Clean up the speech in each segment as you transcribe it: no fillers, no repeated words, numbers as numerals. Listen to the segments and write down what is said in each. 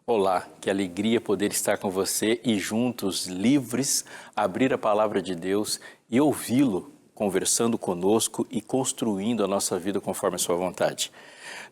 Olá, que alegria poder estar com você e juntos, livres, abrir a palavra de Deus e ouvi-lo conversando conosco e construindo a nossa vida conforme a sua vontade.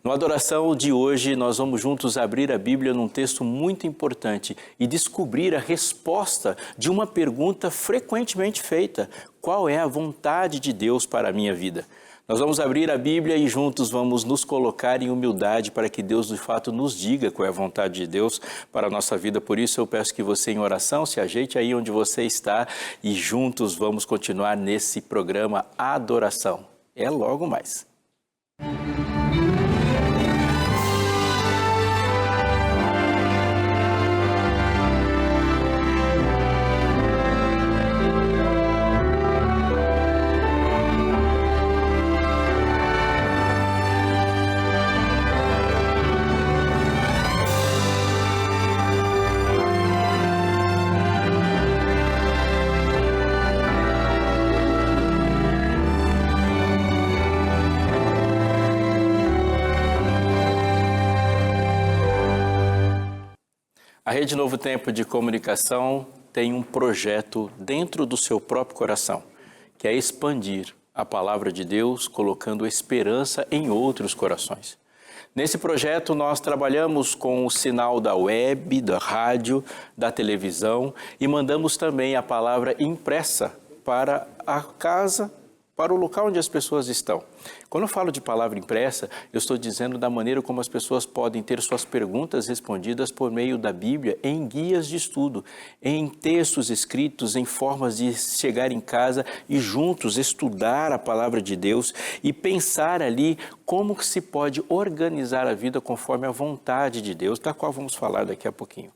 No Adoração de hoje, nós vamos juntos abrir a Bíblia num texto muito importante e descobrir a resposta de uma pergunta frequentemente feita: qual é a vontade de Deus para a minha vida? Nós vamos abrir a Bíblia e juntos vamos nos colocar em humildade para que Deus, de fato, nos diga qual é a vontade de Deus para a nossa vida. Por isso, eu peço que você, em oração, se ajeite aí onde você está e juntos vamos continuar nesse programa Adoração. É logo mais. A Rede Novo Tempo de Comunicação tem um projeto dentro do seu próprio coração, que é expandir a palavra de Deus, colocando esperança em outros corações. Nesse projeto nós trabalhamos com o sinal da web, da rádio, da televisão e mandamos também a palavra impressa para a casa, para o local onde as pessoas estão. Quando eu falo de palavra impressa, eu estou dizendo da maneira como as pessoas podem ter suas perguntas respondidas por meio da Bíblia em guias de estudo, em textos escritos, em formas de chegar em casa e juntos estudar a palavra de Deus e pensar ali como que se pode organizar a vida conforme a vontade de Deus, da qual vamos falar daqui a pouquinho.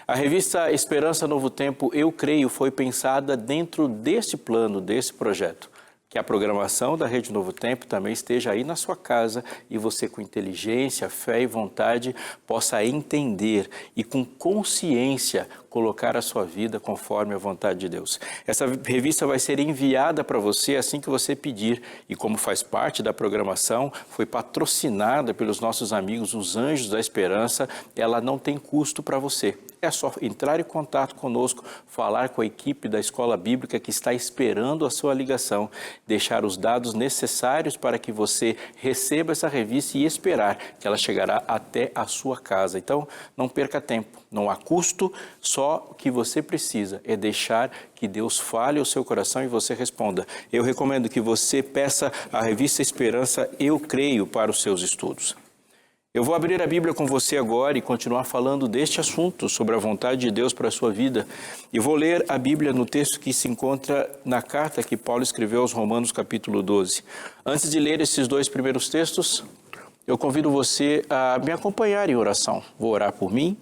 A revista Esperança Novo Tempo, eu creio, foi pensada dentro desse plano, desse projeto. Que a programação da Rede Novo Tempo também esteja aí na sua casa e você com inteligência, fé e vontade possa entender e com consciência colocar a sua vida conforme a vontade de Deus. Essa revista vai ser enviada para você assim que você pedir e como faz parte da programação, foi patrocinada pelos nossos amigos, os Anjos da Esperança, ela não tem custo para você. É só entrar em contato conosco, falar com a equipe da Escola Bíblica que está esperando a sua ligação, deixar os dados necessários para que você receba essa revista e esperar que ela chegará até a sua casa. Então, não perca tempo, não há custo, só o que você precisa é deixar que Deus fale ao seu coração e você responda. Eu recomendo que você peça a revista Esperança, eu creio, para os seus estudos. Eu vou abrir a Bíblia com você agora e continuar falando deste assunto, sobre a vontade de Deus para a sua vida. E vou ler a Bíblia no texto que se encontra na carta que Paulo escreveu aos Romanos, capítulo 12. Antes de ler esses dois primeiros textos, eu convido você a me acompanhar em oração. Vou orar por mim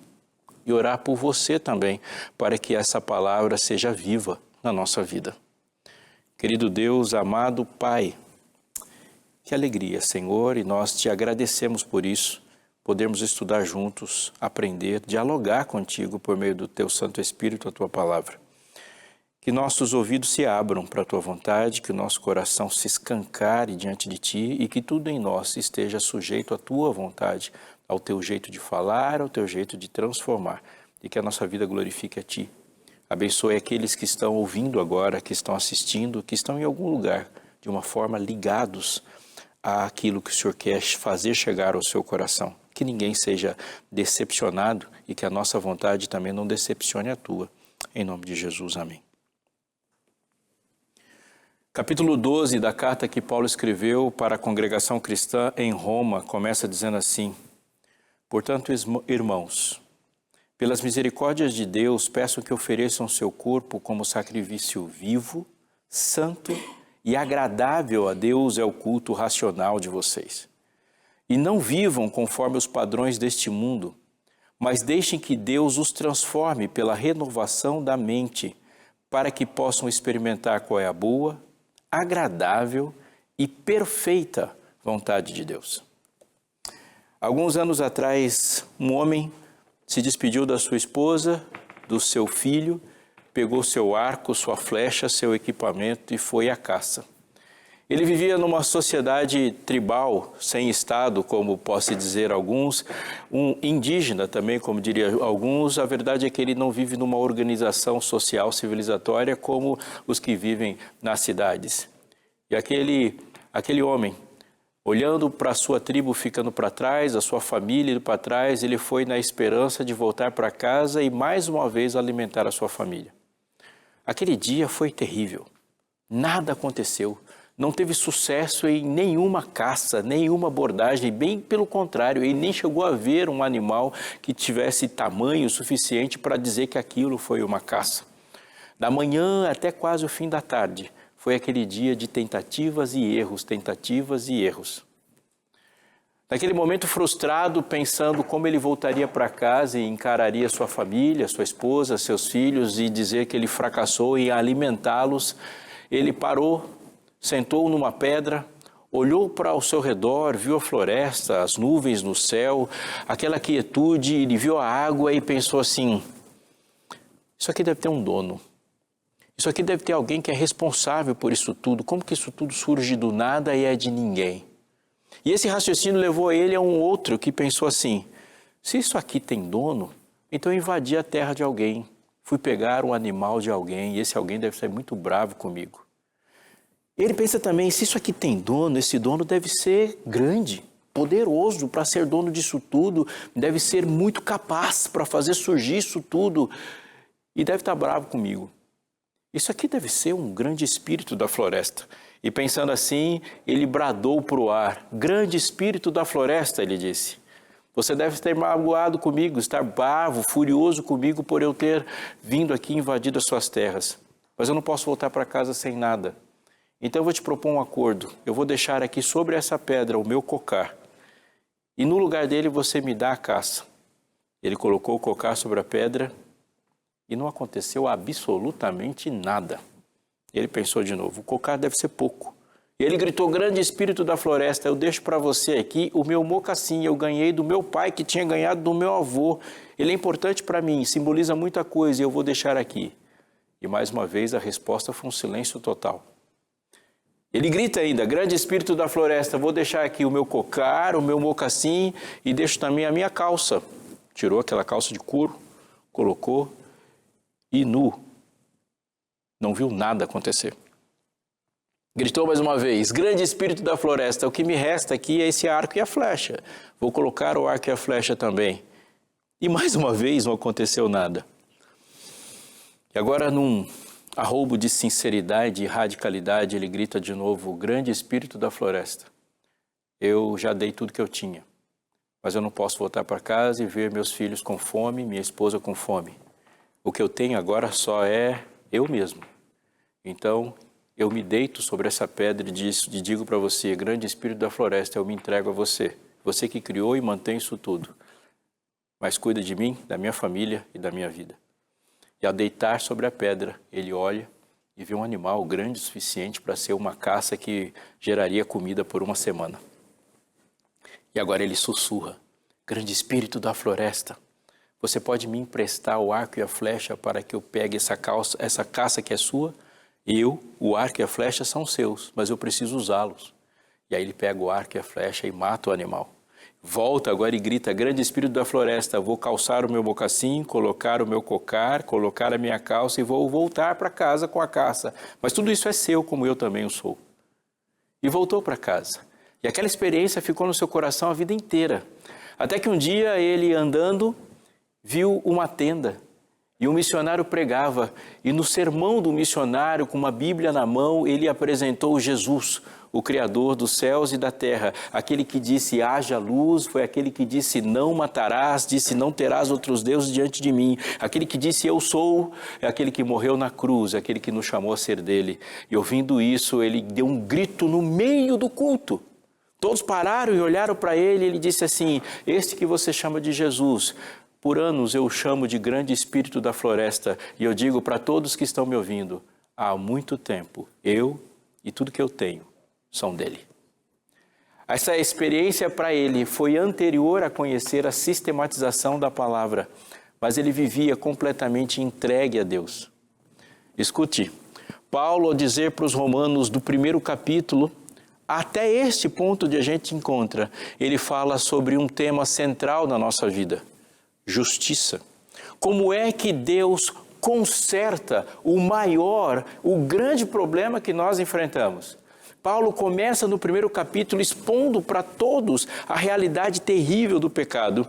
e orar por você também, para que essa palavra seja viva na nossa vida. Querido Deus, amado Pai, que alegria, Senhor, e nós te agradecemos por isso, podermos estudar juntos, aprender, dialogar contigo por meio do teu Santo Espírito, a tua palavra. Que nossos ouvidos se abram para a tua vontade, que o nosso coração se escancare diante de ti e que tudo em nós esteja sujeito à tua vontade, ao teu jeito de falar, ao teu jeito de transformar e que a nossa vida glorifique a ti. Abençoe aqueles que estão ouvindo agora, que estão assistindo, que estão em algum lugar, de uma forma ligados àquilo que o Senhor quer fazer chegar ao seu coração. Que ninguém seja decepcionado e que a nossa vontade também não decepcione a tua. Em nome de Jesus, amém. Capítulo 12 da carta que Paulo escreveu para a congregação cristã em Roma começa dizendo assim: portanto, irmãos, pelas misericórdias de Deus, peço que ofereçam seu corpo como sacrifício vivo, santo e agradável a Deus é o culto racional de vocês. E não vivam conforme os padrões deste mundo, mas deixem que Deus os transforme pela renovação da mente, para que possam experimentar qual é a boa, agradável e perfeita vontade de Deus. Alguns anos atrás, um homem se despediu da sua esposa, do seu filho, pegou seu arco, sua flecha, seu equipamento e foi à caça. Ele vivia numa sociedade tribal, sem Estado, como posso dizer alguns, um indígena também, como diria alguns. A verdade é que ele não vive numa organização social civilizatória como os que vivem nas cidades. E aquele homem, olhando para a sua tribo ficando para trás, a sua família indo para trás, ele foi na esperança de voltar para casa e mais uma vez alimentar a sua família. Aquele dia foi terrível. Nada aconteceu. Não teve sucesso em nenhuma caça, nenhuma abordagem, bem pelo contrário, ele nem chegou a ver um animal que tivesse tamanho suficiente para dizer que aquilo foi uma caça. Da manhã até quase o fim da tarde, foi aquele dia de tentativas e erros, tentativas e erros. Naquele momento frustrado, pensando como ele voltaria para casa e encararia sua família, sua esposa, seus filhos e dizer que ele fracassou em alimentá-los, ele parou, sentou numa pedra, olhou para o seu redor, viu a floresta, as nuvens no céu, aquela quietude, ele viu a água e pensou assim, isso aqui deve ter um dono, isso aqui deve ter alguém que é responsável por isso tudo, como que isso tudo surge do nada e é de ninguém? E esse raciocínio levou ele a um outro que pensou assim, se isso aqui tem dono, então eu invadi a terra de alguém, fui pegar um animal de alguém e esse alguém deve ser muito bravo comigo. Ele pensa também, se isso aqui tem dono, esse dono deve ser grande, poderoso para ser dono disso tudo, deve ser muito capaz para fazer surgir isso tudo e deve estar bravo comigo. Isso aqui deve ser um grande espírito da floresta. E pensando assim, ele bradou para o ar, grande espírito da floresta, ele disse, você deve estar magoado comigo, estar bravo, furioso comigo por eu ter vindo aqui e invadido as suas terras, mas eu não posso voltar para casa sem nada. Então eu vou te propor um acordo, eu vou deixar aqui sobre essa pedra o meu cocar e no lugar dele você me dá a caça. Ele colocou o cocar sobre a pedra e não aconteceu absolutamente nada. Ele pensou de novo, o cocar deve ser pouco. E ele gritou, grande espírito da floresta, eu deixo para você aqui o meu mocassim, eu ganhei do meu pai que tinha ganhado do meu avô. Ele é importante para mim, simboliza muita coisa e eu vou deixar aqui. E mais uma vez a resposta foi um silêncio total. Ele grita ainda, grande espírito da floresta, vou deixar aqui o meu cocar, o meu mocassim e deixo também a minha calça. Tirou aquela calça de couro, colocou e nu, não viu nada acontecer. Gritou mais uma vez, grande espírito da floresta, o que me resta aqui é esse arco e a flecha. Vou colocar o arco e a flecha também. E mais uma vez não aconteceu nada. E agora num arroubo de sinceridade e radicalidade, ele grita de novo, grande espírito da floresta, eu já dei tudo que eu tinha, mas eu não posso voltar para casa e ver meus filhos com fome, minha esposa com fome. O que eu tenho agora só é eu mesmo. Então, eu me deito sobre essa pedra e digo para você, grande espírito da floresta, eu me entrego a você, você que criou e mantém isso tudo, mas cuida de mim, da minha família e da minha vida. E ao deitar sobre a pedra, ele olha e vê um animal grande o suficiente para ser uma caça que geraria comida por uma semana. E agora ele sussurra, grande espírito da floresta, você pode me emprestar o arco e a flecha para que eu pegue essa caça que é sua? O arco e a flecha são seus, mas eu preciso usá-los. E aí ele pega o arco e a flecha e mata o animal. Volta agora e grita, grande espírito da floresta, vou calçar o meu mocassim, colocar o meu cocar, colocar a minha calça e vou voltar para casa com a caça. Mas tudo isso é seu, como eu também o sou. E voltou para casa. E aquela experiência ficou no seu coração a vida inteira. Até que um dia ele andando, viu uma tenda. E um missionário pregava, e no sermão do missionário, com uma Bíblia na mão, ele apresentou Jesus, o Criador dos céus e da terra. Aquele que disse, haja luz, foi aquele que disse, não matarás, disse, não terás outros deuses diante de mim. Aquele que disse, eu sou, é aquele que morreu na cruz, é aquele que nos chamou a ser dele. E ouvindo isso, ele deu um grito no meio do culto. Todos pararam e olharam para ele, e ele disse assim, este que você chama de Jesus, por anos eu o chamo de grande espírito da floresta e eu digo para todos que estão me ouvindo, há muito tempo eu e tudo que eu tenho são dele. Essa experiência para ele foi anterior a conhecer a sistematização da palavra, mas ele vivia completamente entregue a Deus. Escute, Paulo, ao dizer para os romanos do 1º capítulo, até este ponto onde a gente encontra, ele fala sobre um tema central na nossa vida: justiça. Como é que Deus conserta o grande problema que nós enfrentamos? Paulo começa no primeiro capítulo expondo para todos a realidade terrível do pecado.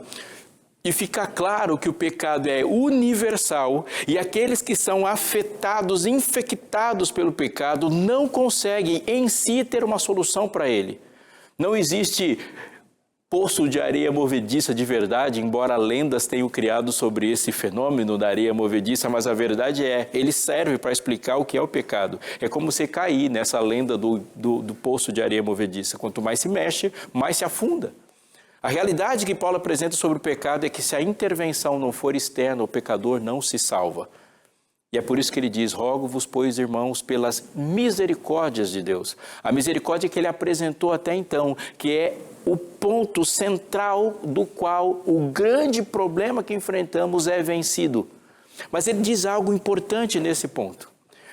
E fica claro que o pecado é universal e aqueles que são afetados, infectados pelo pecado, não conseguem em si ter uma solução para ele. Não existe poço de areia movediça de verdade, embora lendas tenham criado sobre esse fenômeno da areia movediça, mas a verdade ele serve para explicar o que é o pecado. É como você cair nessa lenda do poço de areia movediça. Quanto mais se mexe, mais se afunda. A realidade que Paulo apresenta sobre o pecado é que se a intervenção não for externa, o pecador não se salva. E é por isso que ele diz: rogo-vos, pois, irmãos, pelas misericórdias de Deus. A misericórdia que ele apresentou até então, que é o ponto central do qual o grande problema que enfrentamos é vencido. Mas ele diz algo importante nesse ponto.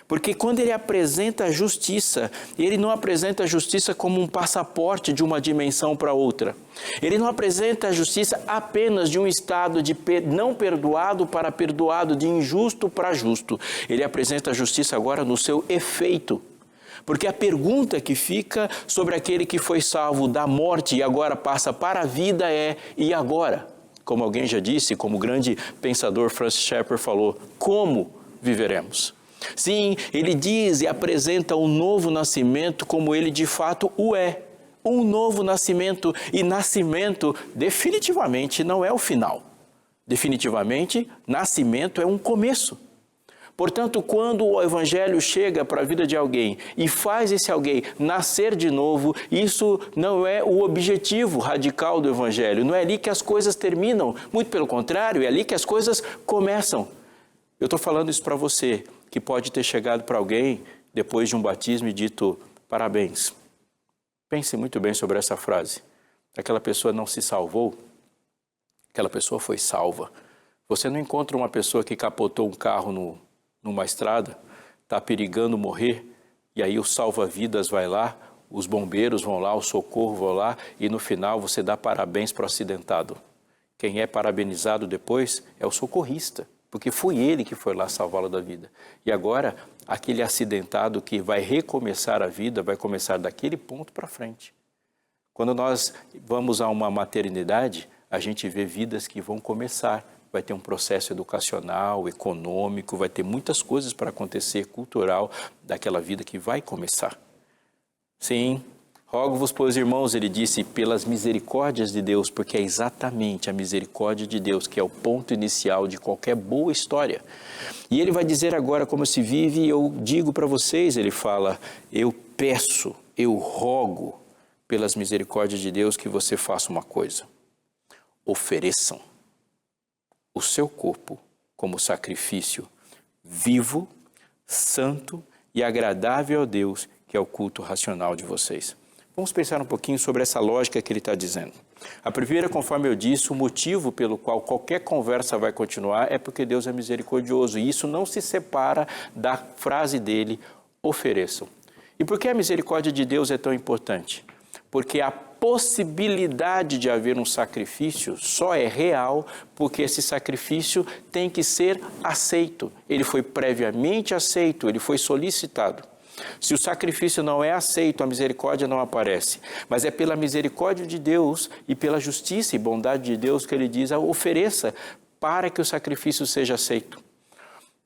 Porque quando ele apresenta a justiça, ele não apresenta a justiça como um passaporte de uma dimensão para outra. Ele não apresenta a justiça apenas de um estado de não perdoado para perdoado, de injusto para justo. Ele apresenta a justiça agora no seu efeito. Porque a pergunta que fica sobre aquele que foi salvo da morte e agora passa para a vida é: e agora? Como alguém já disse, como o grande pensador Francis Schaeffer falou, como viveremos? Sim, ele diz e apresenta o novo nascimento como ele de fato o é. Um novo nascimento, e nascimento definitivamente não é o final. Definitivamente, nascimento é um começo. Portanto, quando o Evangelho chega para a vida de alguém e faz esse alguém nascer de novo, isso não é o objetivo radical do Evangelho. Não é ali que as coisas terminam, muito pelo contrário, é ali que as coisas começam. Eu estou falando isso para você, que pode ter chegado para alguém depois de um batismo e dito: parabéns. Pense muito bem sobre essa frase. Aquela pessoa não se salvou, aquela pessoa foi salva. Você não encontra uma pessoa que capotou um carro numa estrada, está perigando morrer, e aí o salva-vidas vai lá, os bombeiros vão lá, o socorro vão lá, e no final você dá parabéns para o acidentado. Quem é parabenizado depois é o socorrista, porque foi ele que foi lá salvá-lo da vida. E agora, aquele acidentado que vai recomeçar a vida, vai começar daquele ponto para frente. Quando nós vamos a uma maternidade, a gente vê vidas que vão começar. Vai ter um processo educacional, econômico, vai ter muitas coisas para acontecer, cultural, daquela vida que vai começar. Sim, rogo-vos, pois, irmãos, ele disse, pelas misericórdias de Deus, porque é exatamente a misericórdia de Deus que é o ponto inicial de qualquer boa história. E ele vai dizer agora como se vive, e eu digo para vocês, ele fala: eu peço, eu rogo pelas misericórdias de Deus que você faça uma coisa. Ofereçam o seu corpo como sacrifício vivo, santo e agradável a Deus, que é o culto racional de vocês. Vamos pensar um pouquinho sobre essa lógica que ele está dizendo. A primeira, conforme eu disse, o motivo pelo qual qualquer conversa vai continuar é porque Deus é misericordioso. E isso não se separa da frase dele, ofereçam. E por que a misericórdia de Deus é tão importante? Porque a possibilidade de haver um sacrifício só é real porque esse sacrifício tem que ser aceito. Ele foi previamente aceito, ele foi solicitado. Se o sacrifício não é aceito, a misericórdia não aparece. Mas é pela misericórdia de Deus e pela justiça e bondade de Deus que ele diz: ofereça para que o sacrifício seja aceito.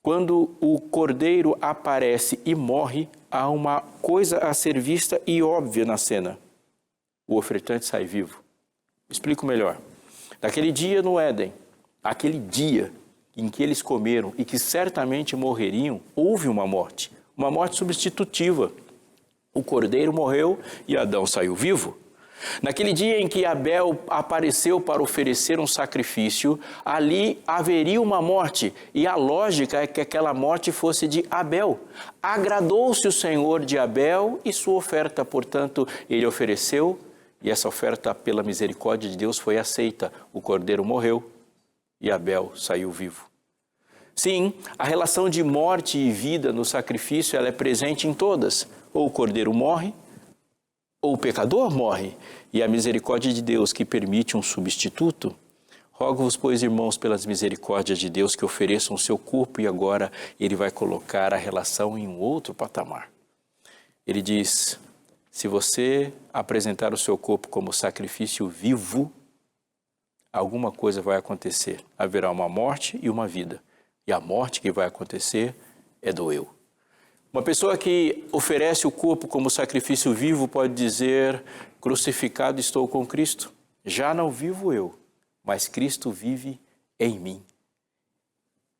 Quando o cordeiro aparece e morre, há uma coisa a ser vista e óbvia na cena. O ofertante sai vivo. Explico melhor. Naquele dia no Éden, aquele dia em que eles comeram e que certamente morreriam, houve uma morte substitutiva. O cordeiro morreu e Adão saiu vivo. Naquele dia em que Abel apareceu para oferecer um sacrifício, ali haveria uma morte, e a lógica é que aquela morte fosse de Abel. Agradou-se o Senhor de Abel e sua oferta, portanto, ele ofereceu, e essa oferta, pela misericórdia de Deus, foi aceita. O cordeiro morreu e Abel saiu vivo. Sim, a relação de morte e vida no sacrifício ela é presente em todas. Ou o cordeiro morre, ou o pecador morre, e a misericórdia de Deus que permite um substituto, rogo-vos, pois, irmãos, pelas misericórdias de Deus, que ofereçam o seu corpo, e agora ele vai colocar a relação em um outro patamar. Ele diz, se você apresentar o seu corpo como sacrifício vivo, alguma coisa vai acontecer. Haverá uma morte e uma vida. E a morte que vai acontecer é do eu. Uma pessoa que oferece o corpo como sacrifício vivo pode dizer, crucificado estou com Cristo. Já não vivo eu, mas Cristo vive em mim.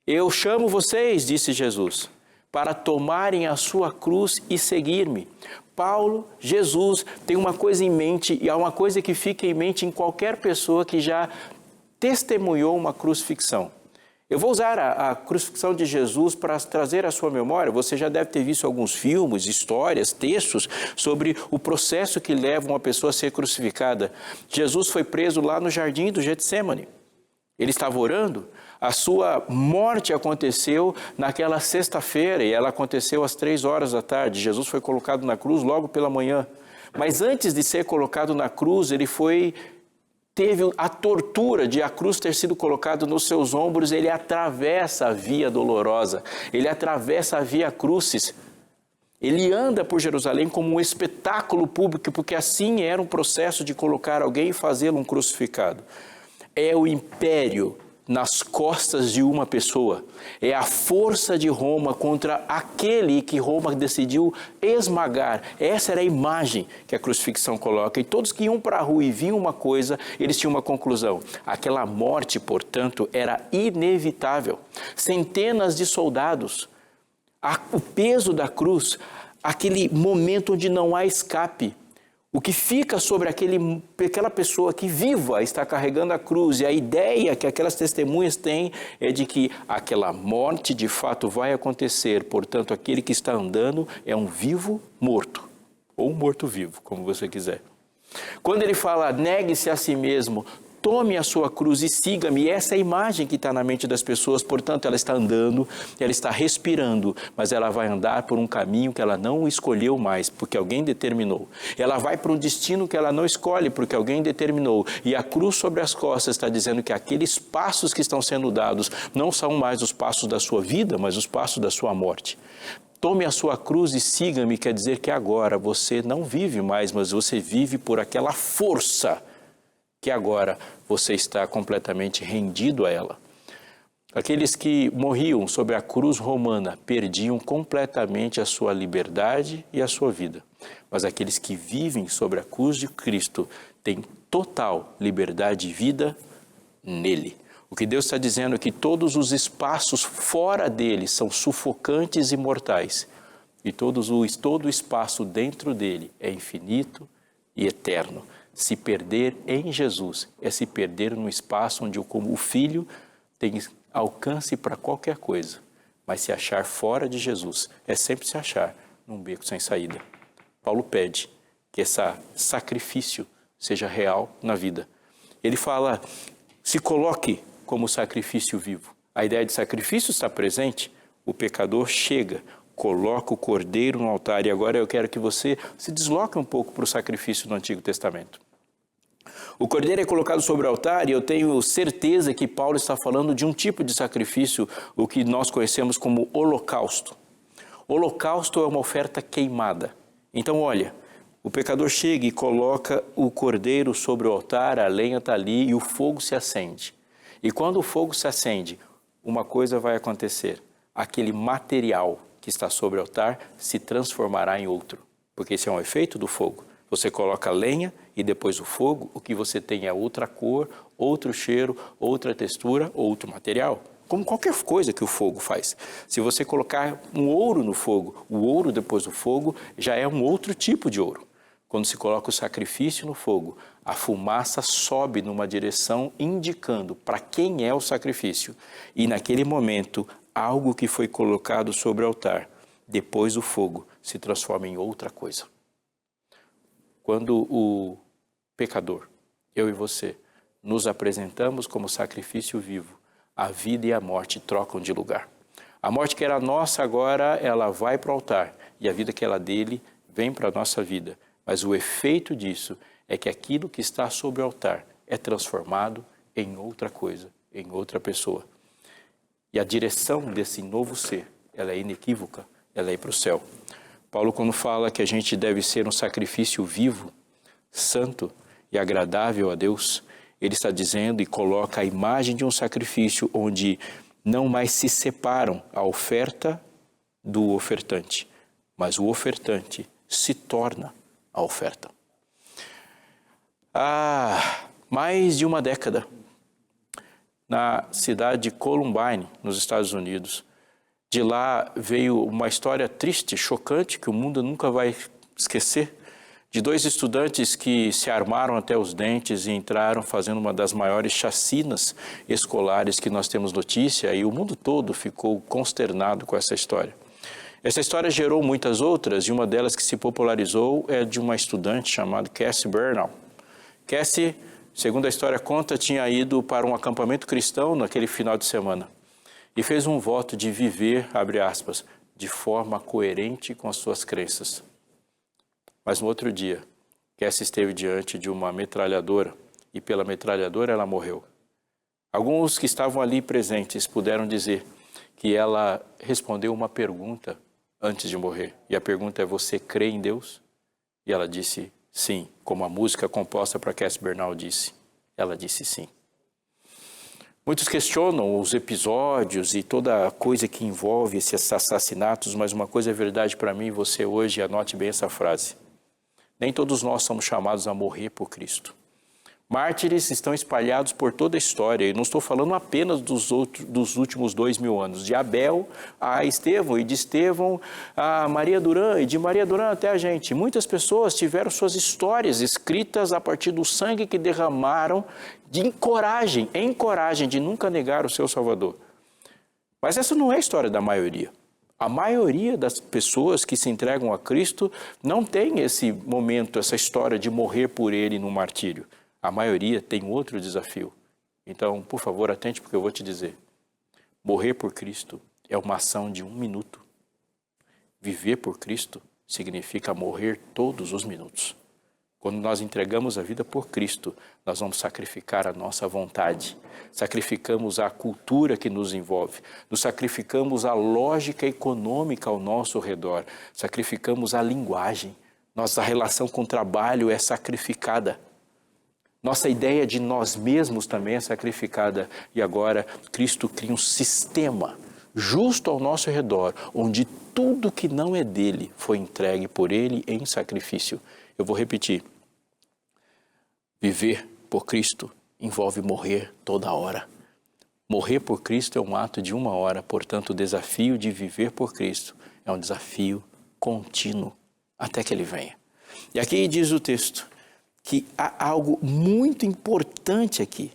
Eu chamo vocês, disse Jesus, para tomarem a sua cruz e seguir-me. Paulo, Jesus, tem uma coisa em mente, e há uma coisa que fica em mente em qualquer pessoa que já testemunhou uma crucifixão. Eu vou usar a crucifixão de Jesus para trazer à sua memória. Você já deve ter visto alguns filmes, histórias, textos sobre o processo que leva uma pessoa a ser crucificada. Jesus foi preso lá no jardim do Getsêmani. Ele estava orando. A sua morte aconteceu naquela sexta-feira e ela aconteceu às 3 horas da tarde. Jesus foi colocado na cruz logo pela manhã. Mas antes de ser colocado na cruz, teve a tortura de a cruz ter sido colocado nos seus ombros. Ele atravessa a via dolorosa, ele atravessa a via crucis. Ele anda por Jerusalém como um espetáculo público, porque assim era um processo de colocar alguém e fazê-lo um crucificado. É o império nas costas de uma pessoa. É a força de Roma contra aquele que Roma decidiu esmagar. Essa era a imagem que a crucifixão coloca. E todos que iam para a rua e viam uma coisa, eles tinham uma conclusão. Aquela morte, portanto, era inevitável. Centenas de soldados, o peso da cruz, aquele momento onde não há escape. O que fica sobre aquela pessoa que viva está carregando a cruz, e a ideia que aquelas testemunhas têm é de que aquela morte de fato vai acontecer. Portanto, aquele que está andando é um vivo morto, ou um morto-vivo, como você quiser. Quando ele fala, negue-se a si mesmo, tome a sua cruz e siga-me, essa é a imagem que está na mente das pessoas. Portanto, ela está andando, ela está respirando, mas ela vai andar por um caminho que ela não escolheu mais, porque alguém determinou. Ela vai para um destino que ela não escolhe, porque alguém determinou. E a cruz sobre as costas está dizendo que aqueles passos que estão sendo dados não são mais os passos da sua vida, mas os passos da sua morte. Tome a sua cruz e siga-me, quer dizer que agora você não vive mais, mas você vive por aquela força que agora você está completamente rendido a ela. Aqueles que morriam sob a cruz romana perdiam completamente a sua liberdade e a sua vida. Mas aqueles que vivem sobre a cruz de Cristo têm total liberdade e vida nele. O que Deus está dizendo é que todos os espaços fora dele são sufocantes e mortais. E todo o espaço dentro dele é infinito e eterno. Se perder em Jesus é se perder num espaço onde como o Filho tem alcance para qualquer coisa. Mas se achar fora de Jesus é sempre se achar num beco sem saída. Paulo pede que esse sacrifício seja real na vida. Ele fala, se coloque como sacrifício vivo. A ideia de sacrifício está presente. O pecador chega, coloca o cordeiro no altar. E agora eu quero que você se desloque um pouco para o sacrifício do Antigo Testamento. O cordeiro é colocado sobre o altar e eu tenho certeza que Paulo está falando de um tipo de sacrifício, o que nós conhecemos como holocausto. Holocausto é uma oferta queimada. Então, olha, o pecador chega e coloca o cordeiro sobre o altar, a lenha está ali e o fogo se acende. E quando o fogo se acende, uma coisa vai acontecer. Aquele material que está sobre o altar se transformará em outro, porque esse é um efeito do fogo. Você coloca a lenha e depois o fogo, o que você tem é outra cor, outro cheiro, outra textura, outro material. Como qualquer coisa que o fogo faz. Se você colocar um ouro no fogo, o ouro depois do fogo já é um outro tipo de ouro. Quando se coloca o sacrifício no fogo, a fumaça sobe numa direção indicando para quem é o sacrifício. E naquele momento, algo que foi colocado sobre o altar, depois do fogo, se transforma em outra coisa. Quando o pecador, eu e você, nos apresentamos como sacrifício vivo, a vida e a morte trocam de lugar. A morte que era nossa agora, ela vai para o altar, e a vida que era dele vem para a nossa vida. mas o efeito disso é que aquilo que está sobre o altar é transformado em outra coisa, em outra pessoa. E a direção desse novo ser, ela é inequívoca, ela é ir para o céu. Paulo, quando fala que a gente deve ser um sacrifício vivo, santo e agradável a Deus, ele está dizendo e coloca a imagem de um sacrifício onde não mais se separam a oferta do ofertante, mas o ofertante se torna a oferta. Há mais de uma década, na cidade de Columbine, nos Estados Unidos, de lá veio uma história triste, chocante, que o mundo nunca vai esquecer, de 2 estudantes que se armaram até os dentes e entraram fazendo uma das maiores chacinas escolares que nós temos notícia, e o mundo todo ficou consternado com essa história. Essa história gerou muitas outras, e uma delas que se popularizou é de uma estudante chamada Cassie Bernal. Cassie, segundo a história conta, tinha ido para um acampamento cristão naquele final de semana e fez um voto de viver, abre aspas, de forma coerente com as suas crenças. Mas no outro dia, Cassie esteve diante de uma metralhadora e pela metralhadora ela morreu. Alguns que estavam ali presentes puderam dizer que ela respondeu uma pergunta antes de morrer. E a pergunta é: você crê em Deus? E ela disse sim, como a música composta para Cassie Bernal disse. Ela disse sim. Muitos questionam os episódios e toda a coisa que envolve esses assassinatos, mas uma coisa é verdade para mim e você hoje, anote bem essa frase. Nem todos nós somos chamados a morrer por Cristo. Mártires estão espalhados por toda a história, e não estou falando apenas dos últimos 2000 anos, de Abel a Estevão, e de Estevão a Maria Durã, e de Maria Durã até a gente. Muitas pessoas tiveram suas histórias escritas a partir do sangue que derramaram em coragem de nunca negar o seu Salvador. Mas essa não é a história da maioria. A maioria das pessoas que se entregam a Cristo não tem esse momento, essa história de morrer por Ele no martírio. A maioria tem outro desafio. Então, por favor, atente porque eu vou te dizer. Morrer por Cristo é uma ação de 1 minuto. Viver por Cristo significa morrer todos os minutos. Quando nós entregamos a vida por Cristo, nós vamos sacrificar a nossa vontade, sacrificamos a cultura que nos envolve, nos sacrificamos a lógica econômica ao nosso redor, sacrificamos a linguagem, nossa relação com o trabalho é sacrificada. Nossa ideia de nós mesmos também é sacrificada. E agora Cristo cria um sistema justo ao nosso redor, onde tudo que não é dele foi entregue por ele em sacrifício. Eu vou repetir. Viver por Cristo envolve morrer toda hora. Morrer por Cristo é um ato de 1 hora, portanto o desafio de viver por Cristo é um desafio contínuo até que Ele venha. E aqui diz o texto que há algo muito importante aqui,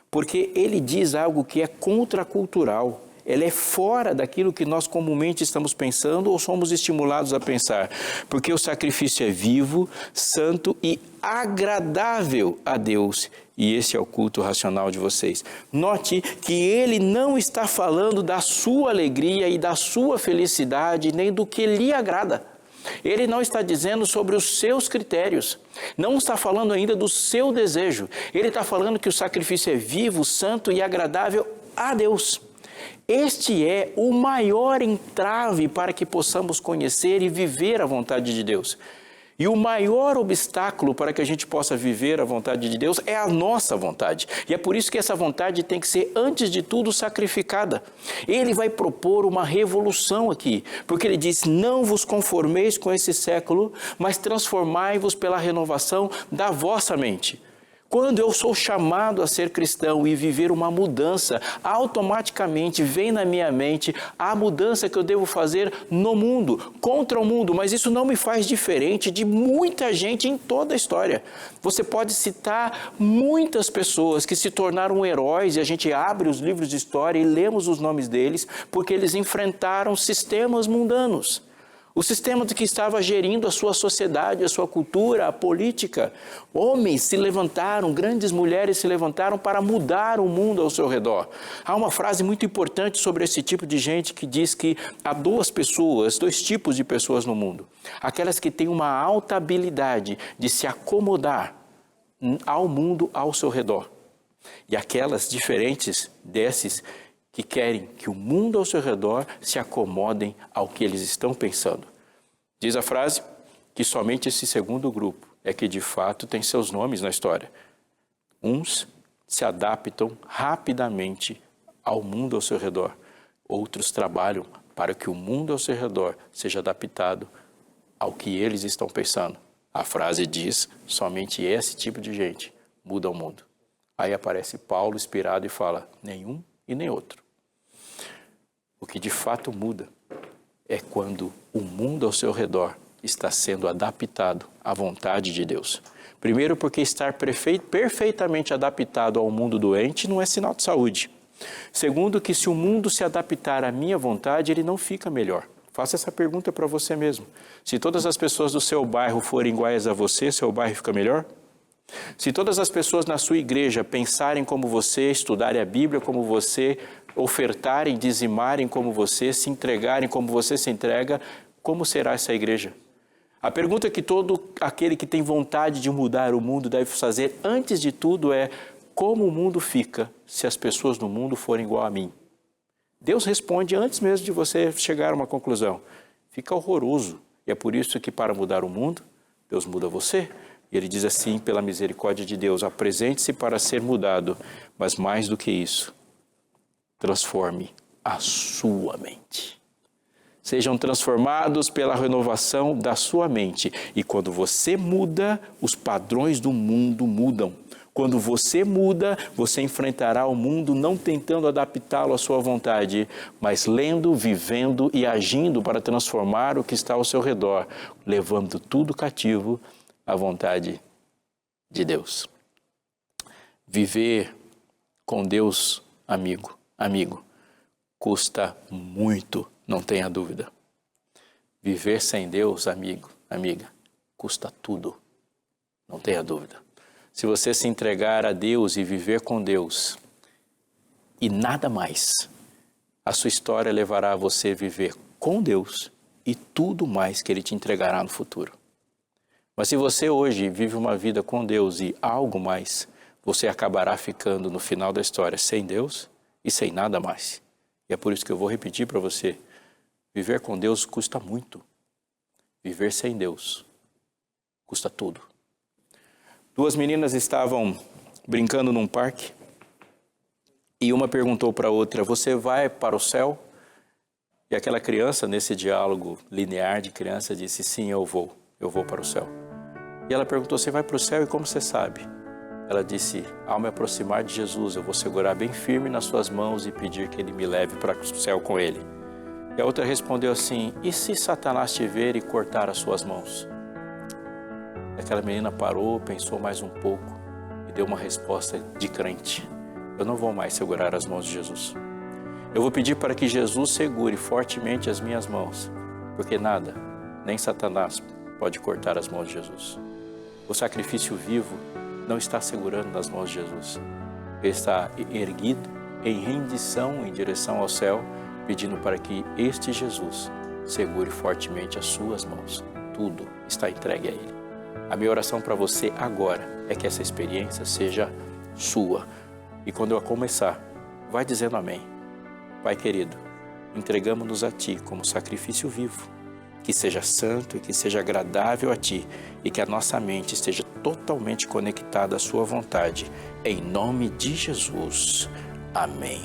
porque ele diz algo que é contracultural. Ela é fora daquilo que nós comumente estamos pensando ou somos estimulados a pensar. Porque o sacrifício é vivo, santo e agradável a Deus. E esse é o culto racional de vocês. Note que ele não está falando da sua alegria e da sua felicidade, nem do que lhe agrada. Ele não está dizendo sobre os seus critérios. Não está falando ainda do seu desejo. Ele está falando que o sacrifício é vivo, santo e agradável a Deus. Este é o maior entrave para que possamos conhecer e viver a vontade de Deus. E o maior obstáculo para que a gente possa viver a vontade de Deus é a nossa vontade. E é por isso que essa vontade tem que ser, antes de tudo, sacrificada. Ele vai propor uma revolução aqui, porque ele diz: não vos conformeis com esse século, mas transformai-vos pela renovação da vossa mente. Quando eu sou chamado a ser cristão e viver uma mudança, automaticamente vem na minha mente a mudança que eu devo fazer no mundo, contra o mundo, mas isso não me faz diferente de muita gente em toda a história. Você pode citar muitas pessoas que se tornaram heróis e a gente abre os livros de história e lemos os nomes deles porque eles enfrentaram sistemas mundanos. O sistema que estava gerindo a sua sociedade, a sua cultura, a política. Homens se levantaram, grandes mulheres se levantaram para mudar o mundo ao seu redor. Há uma frase muito importante sobre esse tipo de gente que diz que há dois tipos de pessoas no mundo. Aquelas que têm uma alta habilidade de se acomodar ao mundo ao seu redor. E aquelas diferentes desses que querem que o mundo ao seu redor se acomodem ao que eles estão pensando. Diz a frase que somente esse segundo grupo é que de fato tem seus nomes na história. Uns se adaptam rapidamente ao mundo ao seu redor. Outros trabalham para que o mundo ao seu redor seja adaptado ao que eles estão pensando. A frase diz, somente esse tipo de gente muda o mundo. Aí aparece Paulo inspirado e fala, nenhum e nem outro. O que de fato muda é quando o mundo ao seu redor está sendo adaptado à vontade de Deus. Primeiro, porque estar perfeitamente adaptado ao mundo doente não é sinal de saúde. Segundo, que se o mundo se adaptar à minha vontade, ele não fica melhor. Faça essa pergunta para você mesmo. Se todas as pessoas do seu bairro forem iguais a você, seu bairro fica melhor? Se todas as pessoas na sua igreja pensarem como você, estudarem a Bíblia como você, ofertarem, dizimarem como você, se entregarem como você se entrega, como será essa igreja? A pergunta que todo aquele que tem vontade de mudar o mundo deve fazer, antes de tudo, é como o mundo fica se as pessoas no mundo forem igual a mim? Deus responde antes mesmo de você chegar a uma conclusão. Fica horroroso. E é por isso que para mudar o mundo, Deus muda você. E ele diz assim, pela misericórdia de Deus, apresente-se para ser mudado, mas mais do que isso, transforme a sua mente. Sejam transformados pela renovação da sua mente. E quando você muda, os padrões do mundo mudam. Quando você muda, você enfrentará o mundo não tentando adaptá-lo à sua vontade, mas lendo, vivendo e agindo para transformar o que está ao seu redor, levando tudo cativo à vontade de Deus. Viver com Deus, amigo, custa muito, não tenha dúvida. Viver sem Deus, amigo, amiga, custa tudo, não tenha dúvida. Se você se entregar a Deus e viver com Deus e nada mais, a sua história levará a você a viver com Deus e tudo mais que Ele te entregará no futuro. Mas se você hoje vive uma vida com Deus e algo mais, você acabará ficando no final da história sem Deus e sem nada mais. E é por isso que eu vou repetir para você, viver com Deus custa muito. Viver sem Deus custa tudo. Duas meninas estavam brincando num parque e uma perguntou para a outra, você vai para o céu? E aquela criança, nesse diálogo linear de criança, disse, sim, eu vou para o céu. E ela perguntou, você vai para o céu e como você sabe? Ela disse, ao me aproximar de Jesus, eu vou segurar bem firme nas suas mãos e pedir que Ele me leve para o céu com Ele. E a outra respondeu assim, e se Satanás te ver e cortar as suas mãos? E aquela menina parou, pensou mais um pouco e deu uma resposta de crente. Eu não vou mais segurar as mãos de Jesus. Eu vou pedir para que Jesus segure fortemente as minhas mãos, porque nada, nem Satanás, pode cortar as mãos de Jesus. O sacrifício vivo não está segurando nas mãos de Jesus. Ele está erguido em rendição em direção ao céu, pedindo para que este Jesus segure fortemente as suas mãos. Tudo está entregue a Ele. A minha oração para você agora é que essa experiência seja sua. E quando eu começar, vai dizendo amém. Pai querido, entregamos-nos a Ti como sacrifício vivo, que seja santo e que seja agradável a Ti e que a nossa mente esteja totalmente conectada à Sua vontade. Em nome de Jesus. Amém.